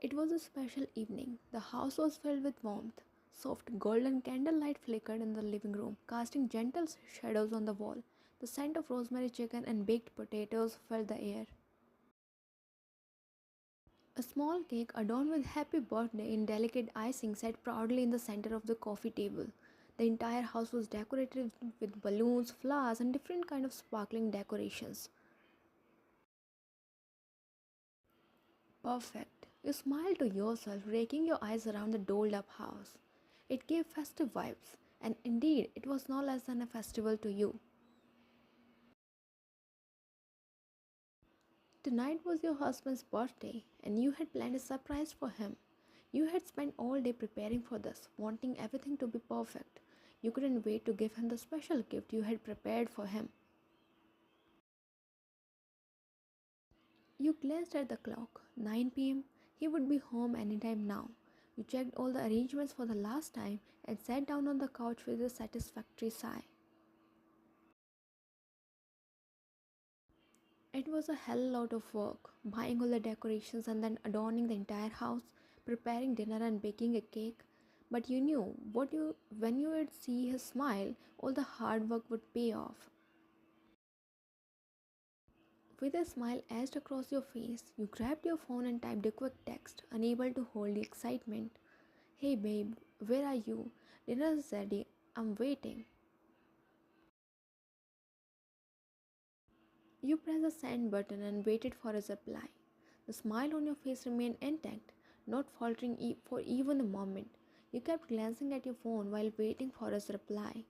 It was a special evening. The house was filled with warmth. Soft golden candlelight flickered in the living room, casting gentle shadows on the wall. The scent of rosemary chicken and baked potatoes filled the air. A small cake adorned with happy birthday in delicate icing sat proudly in the center of the coffee table. The entire house was decorated with balloons, flowers, and different kinds of sparkling decorations. Perfect. You smiled to yourself, raking your eyes around the dolled up house. It gave festive vibes, and indeed, it was no less than a festival to you. Tonight was your husband's birthday, and you had planned a surprise for him. You had spent all day preparing for this, wanting everything to be perfect. You couldn't wait to give him the special gift you had prepared for him. You glanced at the clock. 9 p.m. He would be home anytime now. You checked all the arrangements for the last time and sat down on the couch with a satisfactory sigh. It was a hell lot of work, buying all the decorations and then adorning the entire house, preparing dinner and baking a cake. But you knew when you would see his smile, all the hard work would pay off. With a smile etched across your face, you grabbed your phone and typed a quick text, unable to hold the excitement. Hey babe, where are you? Dinner is ready. I'm waiting. You pressed the send button and waited for his reply. The smile on your face remained intact, not faltering for even a moment. You kept glancing at your phone while waiting for his reply.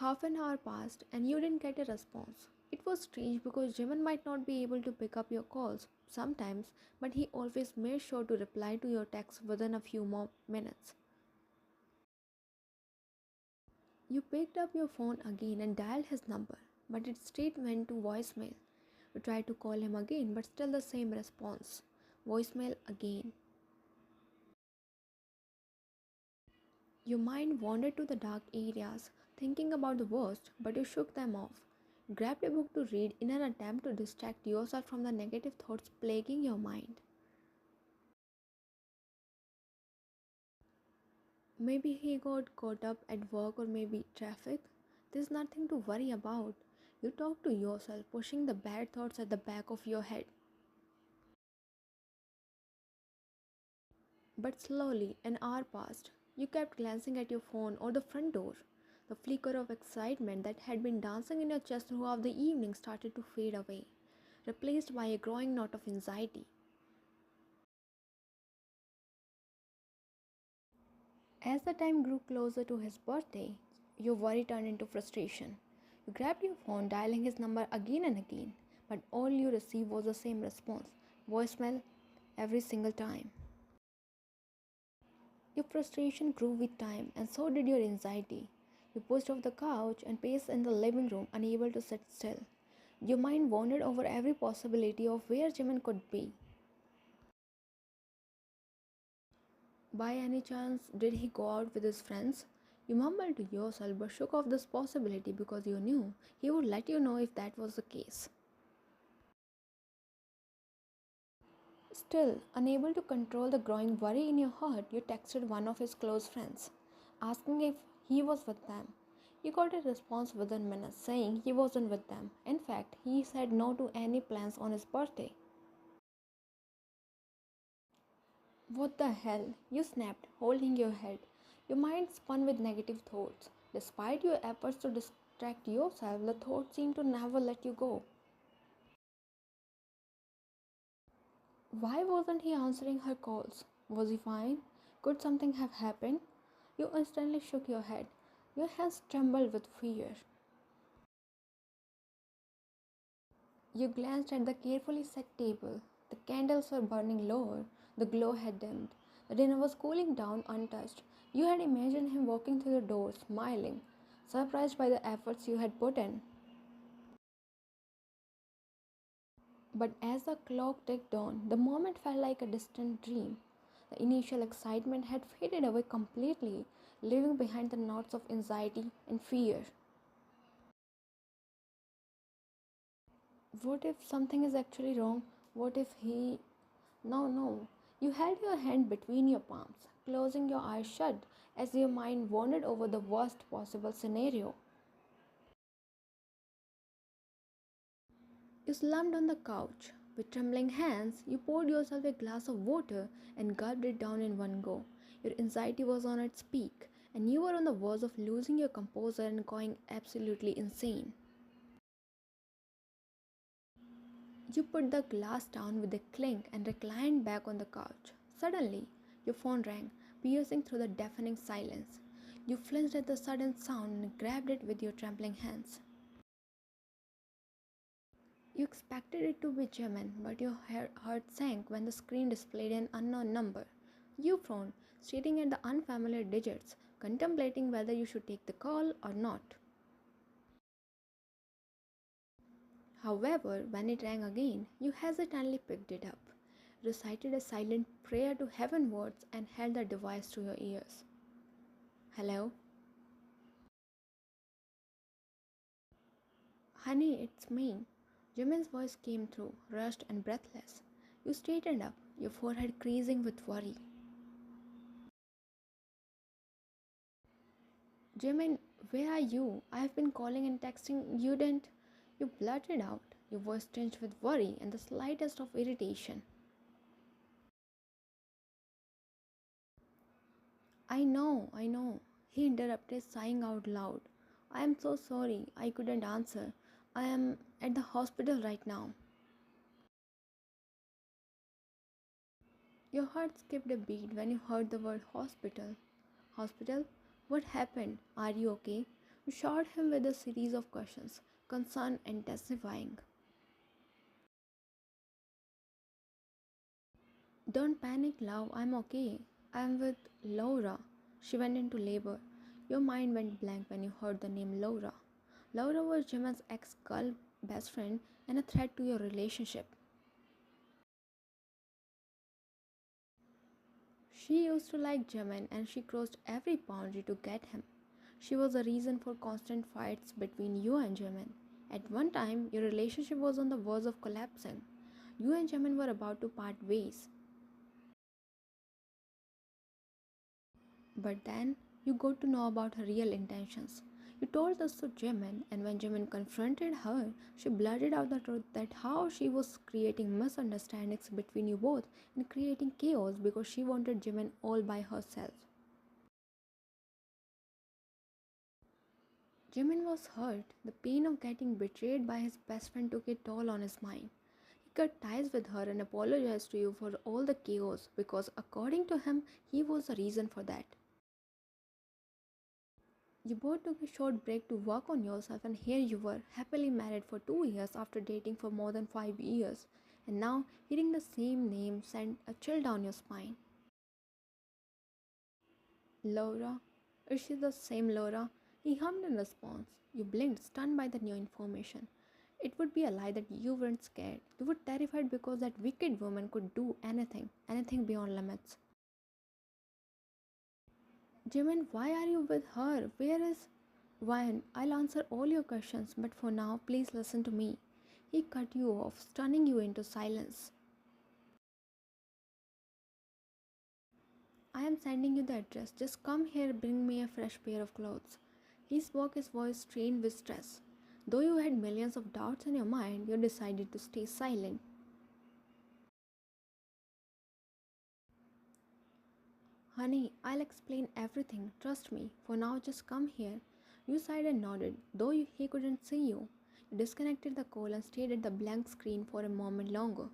Half an hour passed and you didn't get a response. It was strange because Jimin might not be able to pick up your calls sometimes, but he always made sure to reply to your texts within a few more minutes. You picked up your phone again and dialed his number, but it straight went to voicemail. You tried to call him again, but still the same response. Voicemail again. Your mind wandered to the dark areas, thinking about the worst, but you shook them off. Grabbed a book to read in an attempt to distract yourself from the negative thoughts plaguing your mind. Maybe he got caught up at work or maybe traffic. There's nothing to worry about. You talk to yourself, pushing the bad thoughts at the back of your head. But slowly, an hour passed. You kept glancing at your phone or the front door. The flicker of excitement that had been dancing in your chest throughout the evening started to fade away, replaced by a growing note of anxiety. As the time grew closer to his birthday, your worry turned into frustration. You grabbed your phone, dialing his number again and again, but all you received was the same response, voicemail, every single time. Your frustration grew with time, and so did your anxiety. You pushed off the couch and paced in the living room, unable to sit still. Your mind wandered over every possibility of where Jimin could be. By any chance, did he go out with his friends? You mumbled to yourself but shook off this possibility because you knew he would let you know if that was the case. Still, unable to control the growing worry in your heart, you texted one of his close friends, asking if he was with them. You got a response within minutes saying he wasn't with them. In fact, he said no to any plans on his birthday. What the hell? You snapped, holding your head. Your mind spun with negative thoughts. Despite your efforts to distract yourself, the thoughts seemed to never let you go. Why wasn't he answering her calls? Was he fine? Could something have happened? You instantly shook your head. Your hands trembled with fear. You glanced at the carefully set table. The candles were burning lower. The glow had dimmed. The dinner was cooling down untouched. You had imagined him walking through the door, smiling, surprised by the efforts you had put in. But as the clock ticked on, the moment felt like a distant dream. The initial excitement had faded away completely, leaving behind the knots of anxiety and fear. What if something is actually wrong? What if he. No, no. You held your hand between your palms, closing your eyes shut as your mind wandered over the worst possible scenario. You slumped on the couch. With trembling hands, you poured yourself a glass of water and gulped it down in one go. Your anxiety was on its peak, and you were on the verge of losing your composure and going absolutely insane. You put the glass down with a clink and reclined back on the couch. Suddenly, your phone rang, piercing through the deafening silence. You flinched at the sudden sound and grabbed it with your trembling hands. You expected it to be Jimin, but your heart sank when the screen displayed an unknown number. You frowned, staring at the unfamiliar digits, contemplating whether you should take the call or not. However, when it rang again, you hesitantly picked it up, recited a silent prayer to heavenwards, and held the device to your ears. Hello? Honey, it's me. Jimin's voice came through, rushed and breathless. You straightened up, your forehead creasing with worry. Jimin, where are you? I've been calling and texting. You didn't. You blurted out, your voice tinged with worry and the slightest of irritation. I know, he interrupted, sighing out loud. I am so sorry, I couldn't answer. I am at the hospital right now. Your heart skipped a beat when you heard the word hospital. Hospital? What happened? Are you okay? You shot him with a series of questions, concern intensifying. Don't panic, love, I'm okay. I'm with Laura. She went into labor. Your mind went blank when you heard the name Laura. Laura was Jimin's ex-girl best friend and a threat to your relationship. She used to like Jimin and she crossed every boundary to get him. She was the reason for constant fights between you and Jimin. At one time, your relationship was on the verge of collapsing. You and Jimin were about to part ways. But then you got to know about her real intentions. You told this to Jimin, and when Jimin confronted her, she blurted out the truth that how she was creating misunderstandings between you both and creating chaos because she wanted Jimin all by herself. Jimin was hurt. The pain of getting betrayed by his best friend took a toll on his mind. He cut ties with her and apologized to you for all the chaos because, according to him, he was the reason for that. You both took a short break to work on yourself, and here you were, happily married for 2 years after dating for more than 5 years. And now, hearing the same name sent a chill down your spine. Laura? Is she the same Laura? He hummed in response. You blinked, stunned by the new information. It would be a lie that you weren't scared. You were terrified because that wicked woman could do anything, anything beyond limits. Jimin, why are you with her? Where is Ryan? I'll answer all your questions, but for now, please listen to me. He cut you off, stunning you into silence. I am sending you the address. Just come here, bring me a fresh pair of clothes. He spoke, his voice strained with stress. Though you had millions of doubts in your mind, you decided to stay silent. Honey, I'll explain everything. Trust me. For now, just come here. You sighed and nodded, though he couldn't see you. You disconnected the call and stared at the blank screen for a moment longer.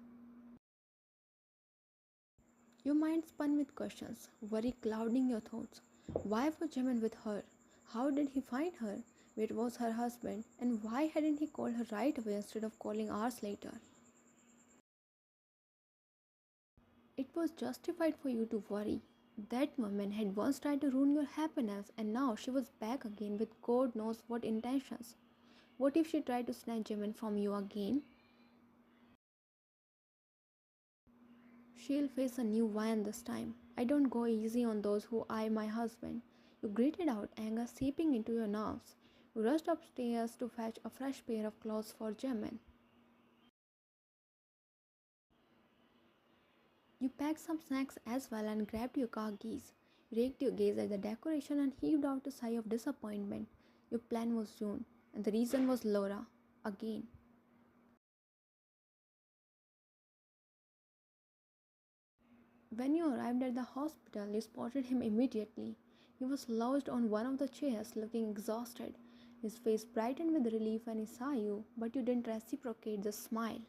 Your mind spun with questions, worry clouding your thoughts. Why was Jimin with her? How did he find her? Where was her husband? And why hadn't he called her right away instead of calling hours later? It was justified for you to worry. That woman had once tried to ruin your happiness, and now she was back again with God knows what intentions. What if she tried to snatch Jimin from you again? She'll face a new villain this time. I don't go easy on those who eye my husband. You gritted out, anger seeping into your nerves. You rushed upstairs to fetch a fresh pair of clothes for Jimin. You packed some snacks as well and grabbed your car keys. You raked your gaze at the decoration and heaved out a sigh of disappointment. Your plan was ruined, and the reason was Laura. Again. When you arrived at the hospital, you spotted him immediately. He was lodged on one of the chairs, looking exhausted. His face brightened with relief when he saw you, but you didn't reciprocate the smile.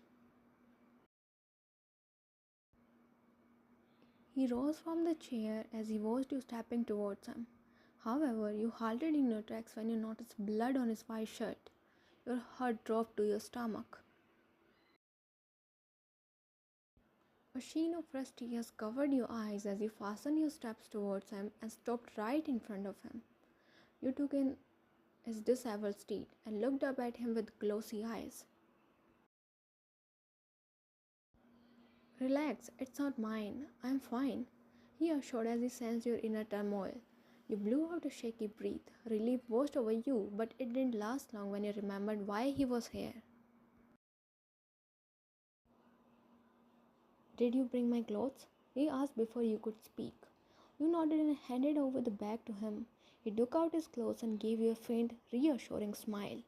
He rose from the chair as he watched you stepping towards him. However, you halted in your tracks when you noticed blood on his white shirt. Your heart dropped to your stomach. A sheen of fresh tears covered your eyes as you fastened your steps towards him and stopped right in front of him. You took in his disheveled state and looked up at him with glossy eyes. Relax, it's not mine. I'm fine, he assured as he sensed your inner turmoil. You blew out a shaky breath. Relief washed over you, but it didn't last long when you remembered why he was here. Did you bring my clothes? He asked before you could speak. You nodded and handed over the bag to him. He took out his clothes and gave you a faint, reassuring smile.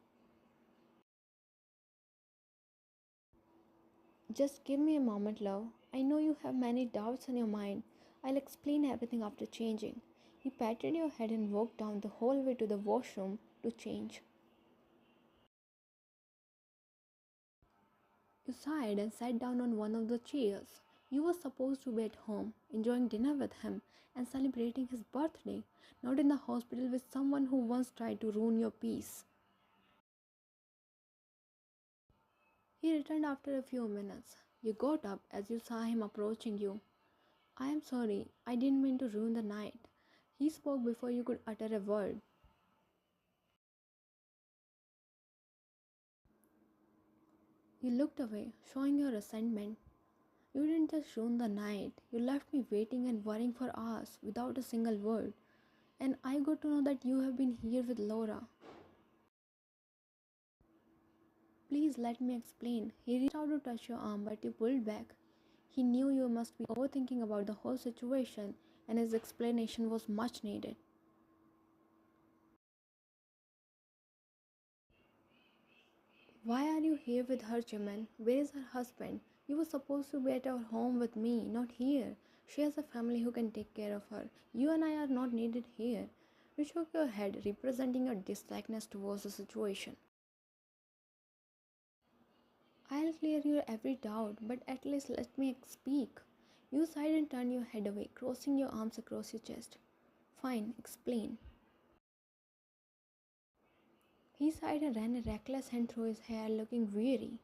Just give me a moment, love. I know you have many doubts in your mind. I'll explain everything after changing. He patted your head and walked down the hallway to the washroom to change. You sighed and sat down on one of the chairs. You were supposed to be at home, enjoying dinner with him and celebrating his birthday, not in the hospital with someone who once tried to ruin your peace. He returned after a few minutes. You got up as you saw him approaching you. I am sorry, I didn't mean to ruin the night. He spoke before you could utter a word. You looked away, showing your resentment. You didn't just ruin the night, you left me waiting and worrying for hours without a single word. And I got to know that you have been here with Laura. Please let me explain. He reached out to touch your arm, but you pulled back. He knew you must be overthinking about the whole situation, and his explanation was much needed. Why are you here with her, Jimin? Where is her husband? You were supposed to be at our home with me, not here. She has a family who can take care of her. You and I are not needed here. You shook your head, representing your dislikeness towards the situation. I'll clear your every doubt, but at least let me speak. You sighed and turned your head away, crossing your arms across your chest. Fine, explain. He sighed and ran a reckless hand through his hair, looking weary.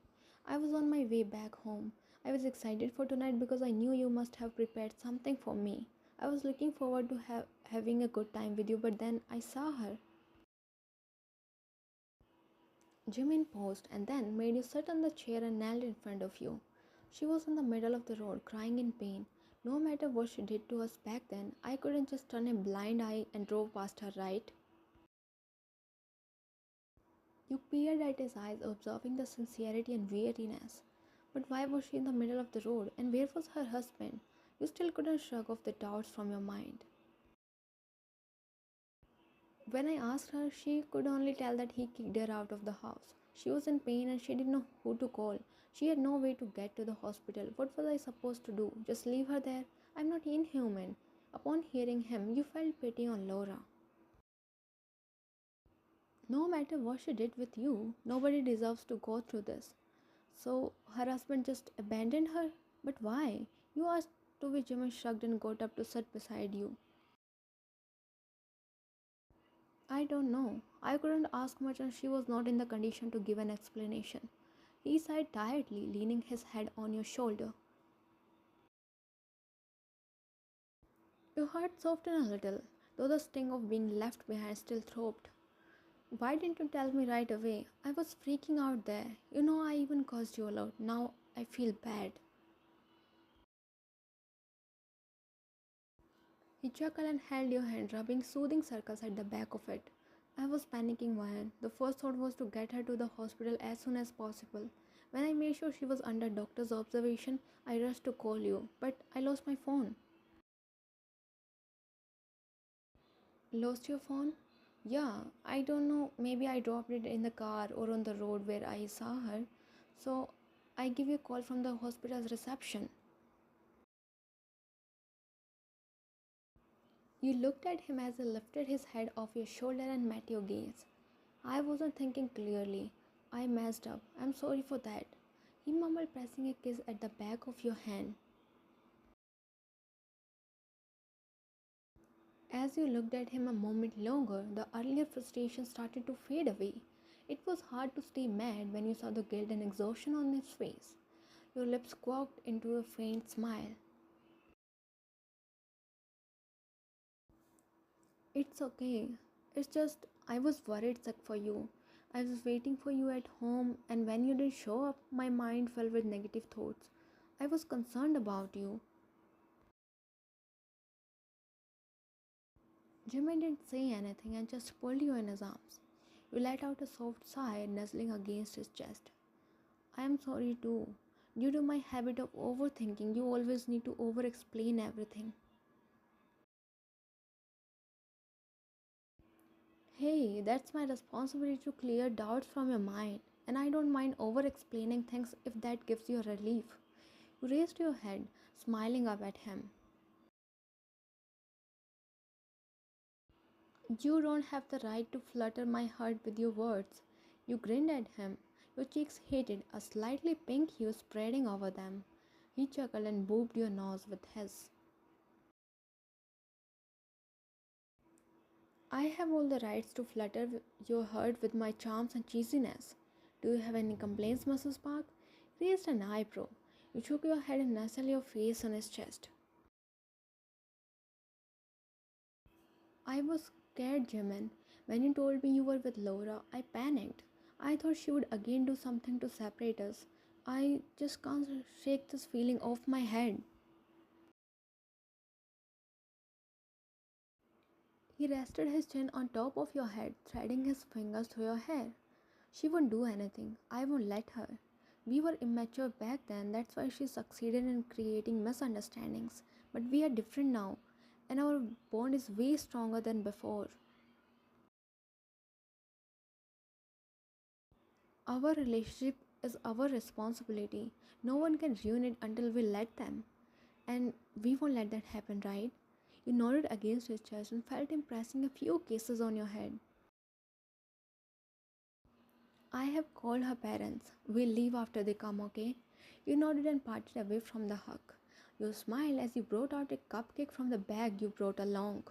I was on my way back home. I was excited for tonight because I knew you must have prepared something for me. I was looking forward to having a good time with you, but then I saw her. Jimin paused and then made you sit on the chair and knelt in front of you. She was in the middle of the road, crying in pain. No matter what she did to us back then, I couldn't just turn a blind eye and drove past her, right? You peered at his eyes, observing the sincerity and weariness. But why was she in the middle of the road, and where was her husband? You still couldn't shrug off the doubts from your mind. When I asked her, she could only tell that he kicked her out of the house. She was in pain and she didn't know who to call. She had no way to get to the hospital. What was I supposed to do? Just leave her there? I'm not inhuman. Upon hearing him, you felt pity on Laura. No matter what she did with you, nobody deserves to go through this. So her husband just abandoned her? But why? You asked, to which Jimin shrugged and got up to sit beside you. I don't know. I couldn't ask much and she was not in the condition to give an explanation. He sighed tiredly, leaning his head on your shoulder. Your heart softened a little, though the sting of being left behind still throbbed. Why didn't you tell me right away? I was freaking out there. You know, I even cursed you a lot. Now I feel bad. He chuckled and held your hand, rubbing soothing circles at the back of it. I was panicking, Ryan. The first thought was to get her to the hospital as soon as possible. When I made sure she was under doctor's observation, I rushed to call you, but I lost my phone. Lost your phone? Yeah, I don't know. Maybe I dropped it in the car or on the road where I saw her. So I give you a call from the hospital's reception. You looked at him as he lifted his head off your shoulder and met your gaze. I wasn't thinking clearly. I messed up. I'm sorry for that. He mumbled, pressing a kiss at the back of your hand. As you looked at him a moment longer, the earlier frustration started to fade away. It was hard to stay mad when you saw the guilt and exhaustion on his face. Your lips quirked into a faint smile. It's okay. It's just I was worried sick for you. I was waiting for you at home, and when you didn't show up, my mind filled with negative thoughts. I was concerned about you. Jimin didn't say anything and just pulled you in his arms. You let out a soft sigh, nuzzling against his chest. I am sorry too. Due to my habit of overthinking, you always need to over explain everything. Hey, that's my responsibility to clear doubts from your mind, and I don't mind over explaining things if that gives you relief. You raised your head, smiling up at him. You don't have the right to flutter my heart with your words. You grinned at him. Your cheeks heated, a slightly pink hue spreading over them. He chuckled and booped your nose with his. I have all the rights to flutter your heart with my charms and cheesiness. Do you have any complaints, Mrs. Park? He raised an eyebrow. You shook your head and nestled your face on his chest. I was scared, Jimin. When you told me you were with Laura, I panicked. I thought she would again do something to separate us. I just can't shake this feeling off my head. He rested his chin on top of your head, threading his fingers through your hair. She won't do anything. I won't let her. We were immature back then, that's why she succeeded in creating misunderstandings. But we are different now, and our bond is way stronger than before. Our relationship is our responsibility. No one can ruin it until we let them. And we won't let that happen, right? You nodded against his chest and felt him pressing a few kisses on your head. I have called her parents. We'll leave after they come, okay? You nodded and parted away from the hug. You smiled as you brought out a cupcake from the bag you brought along.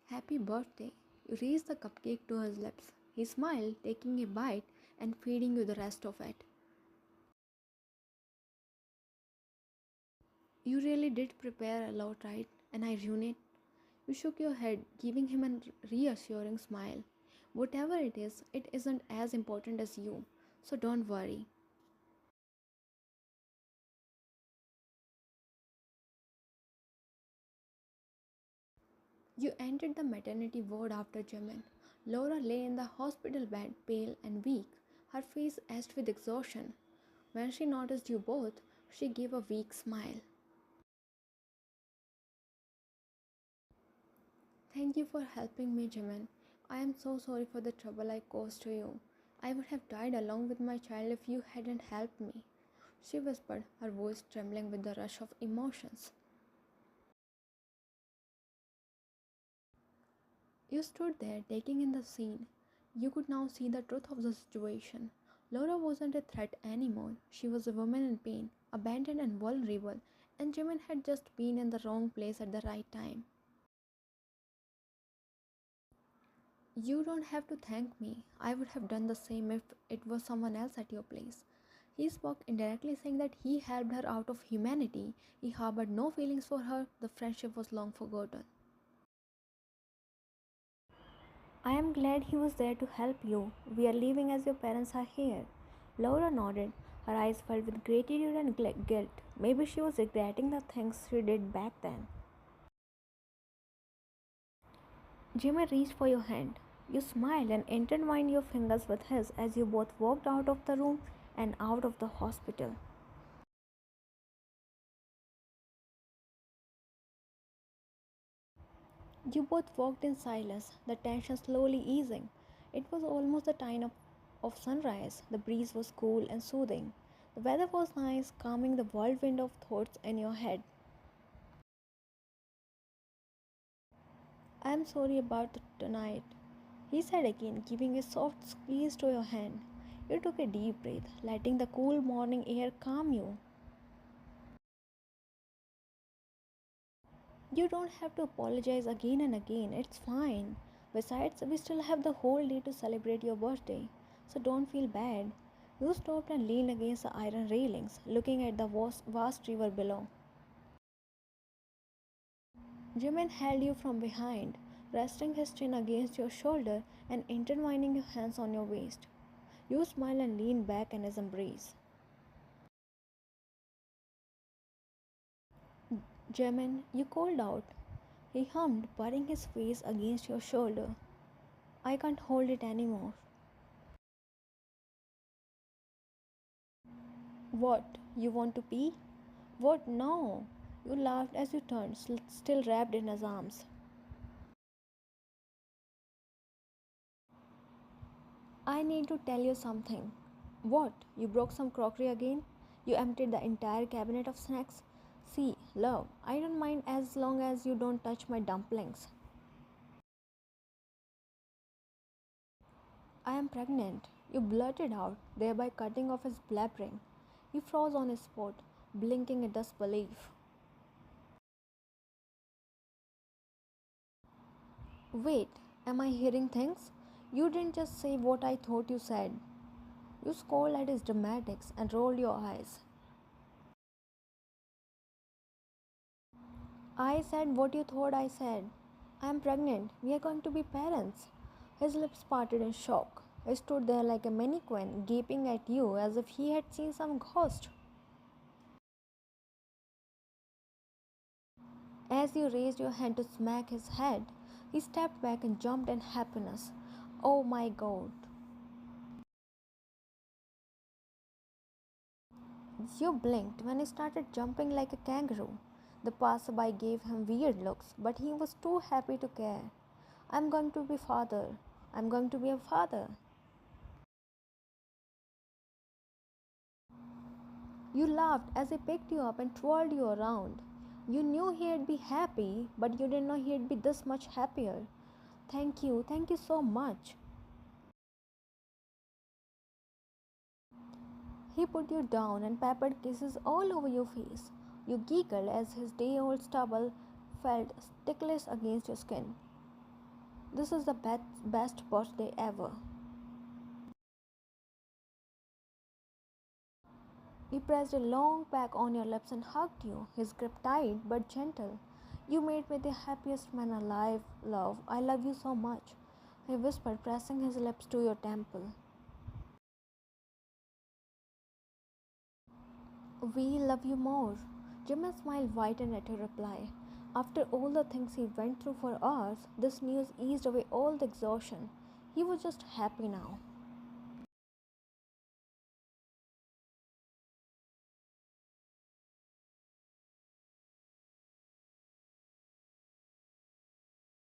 Happy birthday. You raised the cupcake to his lips. He smiled, taking a bite and feeding you the rest of it. You really did prepare a lot, right? And I ruined it. You shook your head, giving him a reassuring smile. Whatever it isn't as important as you. So don't worry. You entered the maternity ward after Jimin. Laura lay in the hospital bed, pale and weak, her face etched with exhaustion. When she noticed you both, she gave a weak smile. Thank you for helping me, Jimin. I am so sorry for the trouble I caused to you. I would have died along with my child if you hadn't helped me, she whispered, her voice trembling with the rush of emotions. You stood there, taking in the scene. You could now see the truth of the situation. Laura wasn't a threat anymore. She was a woman in pain, abandoned and vulnerable, and Jimin had just been in the wrong place at the right time. You don't have to thank me. I would have done the same if it was someone else at your place. He spoke indirectly, saying that he helped her out of humanity. He harbored no feelings for her. The friendship was long forgotten. I am glad he was there to help you. We are leaving as your parents are here. Laura nodded, her eyes filled with gratitude and guilt. Maybe she was regretting the things she did back then. Jimmy reached for your hand. You smiled and intertwined your fingers with his as you both walked out of the room and out of the hospital. You both walked in silence, the tension slowly easing. It was almost the time of sunrise. The breeze was cool and soothing. The weather was nice, calming the whirlwind of thoughts in your head. I am sorry about tonight, he said again, giving a soft squeeze to your hand. You took a deep breath, letting the cool morning air calm you. You don't have to apologize again and again, it's fine. Besides, we still have the whole day to celebrate your birthday, so don't feel bad. You stopped and leaned against the iron railings, looking at the vast river below. Jimin held you from behind, resting his chin against your shoulder and intertwining your hands on your waist. You smiled and leaned back in his embrace. Jimin, you called out. He hummed, putting his face against your shoulder. I can't hold it anymore. What? You want to pee? What? No. You laughed as you turned, still wrapped in his arms. I need to tell you something. What? You broke some crockery again? You emptied the entire cabinet of snacks? See, love, I don't mind as long as you don't touch my dumplings. I am pregnant, you blurted out, thereby cutting off his blabbering. He froze on his spot, blinking in disbelief. Wait, am I hearing things? You didn't just say what I thought you said. You scolded at his dramatics and rolled your eyes. I said what you thought I said. I am pregnant. We are going to be parents. His lips parted in shock. He stood there like a mannequin, gaping at you as if he had seen some ghost. As you raised your hand to smack his head, he stepped back and jumped in happiness. Oh my god. You blinked when he started jumping like a kangaroo. The passerby gave him weird looks, but he was too happy to care. I'm going to be father. I'm going to be a father. You laughed as he picked you up and twirled you around. You knew he'd be happy, but you didn't know he'd be this much happier. Thank you so much. He put you down and peppered kisses all over your face. You giggled as his day-old stubble felt ticklish against your skin. This is the best birthday ever. He pressed a long peck on your lips and hugged you, his grip tight but gentle. You made me the happiest man alive, love. I love you so much, he whispered, pressing his lips to your temple. We love you more. Jimin's smile widened at your reply. After all the things he went through for us, this news eased away all the exhaustion. He was just happy now.